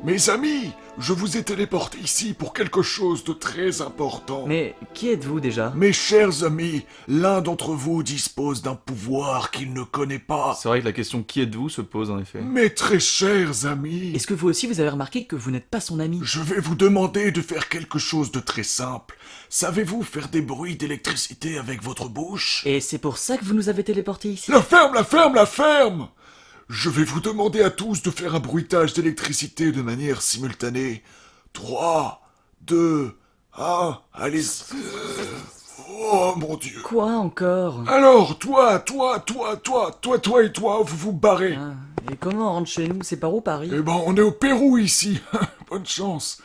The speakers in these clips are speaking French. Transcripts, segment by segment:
Mes amis, je vous ai téléporté ici pour quelque chose de très important. Mais qui êtes-vous déjà? Mes chers amis, l'un d'entre vous dispose d'un pouvoir qu'il ne connaît pas. C'est vrai que la question qui êtes-vous se pose en effet. Mes très chers amis, Est-ce que vous aussi vous avez remarqué que vous n'êtes pas son ami? je vais vous demander de faire quelque chose de très simple. Savez-vous faire des bruits d'électricité avec votre bouche? Et c'est pour ça que vous nous avez téléportés ici? La ferme, la ferme, la ferme! Je vais vous demander à tous de faire un bruitage d'électricité de manière simultanée. 3, 2, 1, allez. Oh mon Dieu. Quoi encore? Alors, toi et toi, vous vous barrez. Ah, et comment on rentre chez nous? C'est par où Paris? Eh ben, on est au Pérou ici. Bonne chance.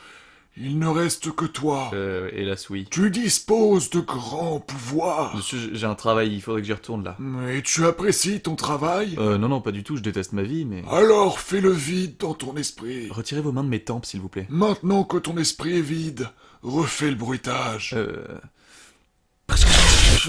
Il ne reste que toi. Hélas oui. Tu disposes de grands pouvoirs. Monsieur, j'ai un travail, il faudrait que j'y retourne là. Et tu apprécies ton travail? Non, pas du tout, je déteste ma vie, mais... Alors fais le vide dans ton esprit. Retirez vos mains de mes tempes, s'il vous plaît. Maintenant que ton esprit est vide, refais le bruitage.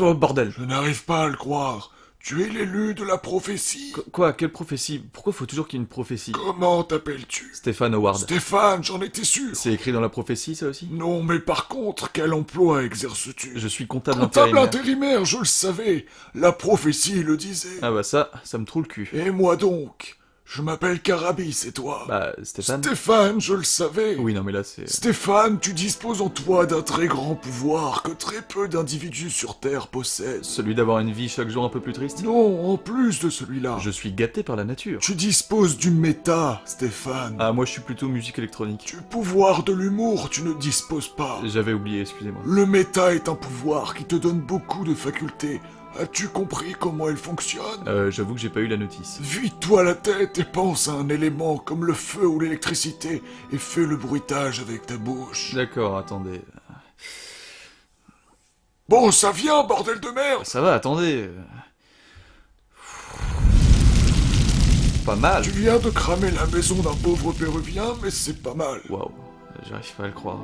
Oh, bordel. Je n'arrive pas à le croire. Tu es l'élu de la prophétie. Quoi? Quelle prophétie? Pourquoi faut toujours qu'il y ait une prophétie? Comment t'appelles-tu? Stéphane Howard. Stéphane, j'en étais sûr. C'est écrit dans la prophétie, ça aussi? Non, mais par contre, quel emploi exerces-tu? Je suis comptable Comptable intérimaire. intérimaire, je le savais. La prophétie le disait. Ah bah ça me trouve le cul. Et moi donc? Je m'appelle Carabis, et toi? Bah, Stéphane? Stéphane, je le savais. Oui, non mais là c'est... Stéphane, tu disposes en toi d'un très grand pouvoir que très peu d'individus sur Terre possèdent. Celui d'avoir une vie chaque jour un peu plus triste? Non, en plus de celui-là. Je suis gâté par la nature. Tu disposes du méta, Stéphane. Ah, moi je suis plutôt musique électronique. Du pouvoir de l'humour, tu ne disposes pas. J'avais oublié, excusez-moi. Le méta est un pouvoir qui te donne beaucoup de facultés. As-tu compris comment elle fonctionne? J'avoue que j'ai pas eu la notice. Vide-toi la tête et pense à un élément comme le feu ou l'électricité et fais le bruitage avec ta bouche. D'accord, attendez. Bon, ça vient, bordel de merde! Ça va, attendez. Pas mal. Tu viens de cramer la maison d'un pauvre péruvien, mais c'est pas mal. Waouh, j'arrive pas à le croire.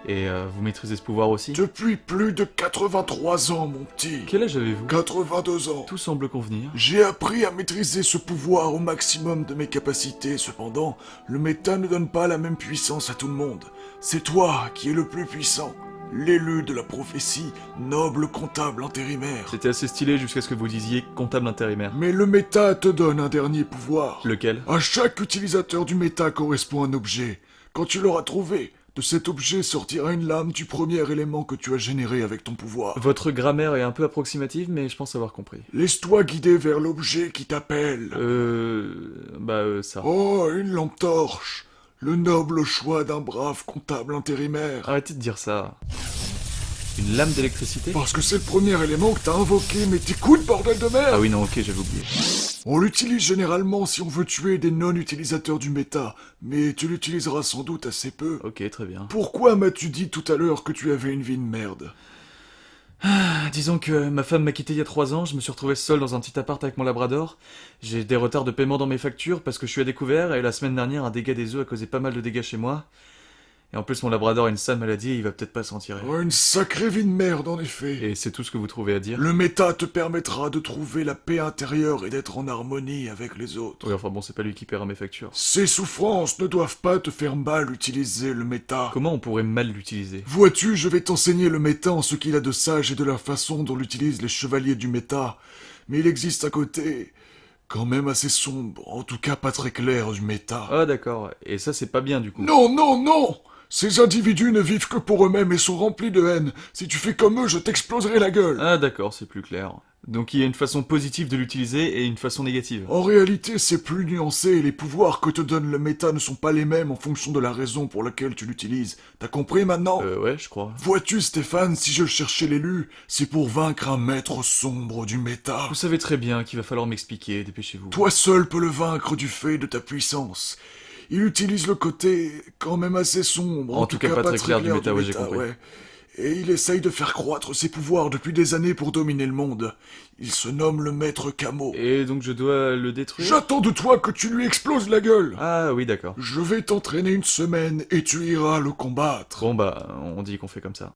Et vous maîtrisez ce pouvoir aussi? Depuis plus de 83 ans, mon petit. Quel âge avez-vous? 82 ans. Tout semble convenir. J'ai appris à maîtriser ce pouvoir au maximum de mes capacités, cependant, le méta ne donne pas la même puissance à tout le monde. C'est toi qui es le plus puissant, l'élu de la prophétie, noble comptable intérimaire. C'était assez stylé jusqu'à ce que vous disiez comptable intérimaire. Mais le méta te donne un dernier pouvoir. Lequel? À chaque utilisateur du méta correspond un objet. Quand tu l'auras trouvé, de cet objet sortira une lame du premier élément que tu as généré avec ton pouvoir. Votre grammaire est un peu approximative, mais je pense avoir compris. Laisse-toi guider vers l'objet qui t'appelle. Ça. Oh, une lampe torche. Le noble choix d'un brave comptable intérimaire. Arrêtez de dire ça. Une lame d'électricité? Parce que c'est le premier élément que t'as invoqué, mais t'écoutes, bordel de merde! Ah oui, non, ok, j'avais oublié. On l'utilise généralement si on veut tuer des non-utilisateurs du méta, mais tu l'utiliseras sans doute assez peu. Ok, très bien. Pourquoi m'as-tu dit tout à l'heure que tu avais une vie de merde? Disons que ma femme m'a quitté il y a 3 ans, je me suis retrouvé seul dans un petit appart avec mon labrador. J'ai des retards de paiement dans mes factures parce que je suis à découvert, et la semaine dernière, un dégât des eaux a causé pas mal de dégâts chez moi. Et en plus, mon labrador a une sale maladie et il va peut-être pas s'en tirer. Oh, une sacrée vie de merde, en effet. Et c'est tout ce que vous trouvez à dire? Le méta te permettra de trouver la paix intérieure et d'être en harmonie avec les autres. Oui, enfin bon, c'est pas lui qui paiera mes factures. Ces souffrances ne doivent pas te faire mal utiliser le méta. Comment on pourrait mal l'utiliser? Vois-tu, je vais t'enseigner le méta en ce qu'il a de sage et de la façon dont l'utilisent les chevaliers du méta. Mais il existe un côté quand même assez sombre, en tout cas pas très clair du méta. Ah d'accord, et ça c'est pas bien du coup. Non, non, non! Ces individus ne vivent que pour eux-mêmes et sont remplis de haine. Si tu fais comme eux, je t'exploserai la gueule. Ah d'accord, c'est plus clair. Donc il y a une façon positive de l'utiliser et une façon négative. En réalité, c'est plus nuancé et les pouvoirs que te donne le méta ne sont pas les mêmes en fonction de la raison pour laquelle tu l'utilises. T'as compris maintenant? Ouais, je crois. Vois-tu, Stéphane, si je cherchais l'élu, c'est pour vaincre un maître sombre du méta. Vous savez très bien qu'il va falloir m'expliquer, dépêchez-vous. Toi seul peux le vaincre du fait de ta puissance. Il utilise le côté quand même assez sombre, En tout cas pas très clair du méta, ouais, j'ai compris. ouais. Et il essaye de faire croître ses pouvoirs depuis des années pour dominer le monde. Il se nomme le Maître Camo. Et donc je dois le détruire? J'attends de toi que tu lui exploses la gueule. Ah oui, d'accord. Je vais t'entraîner une semaine et tu iras le combattre. Bon bah, on dit qu'on fait comme ça.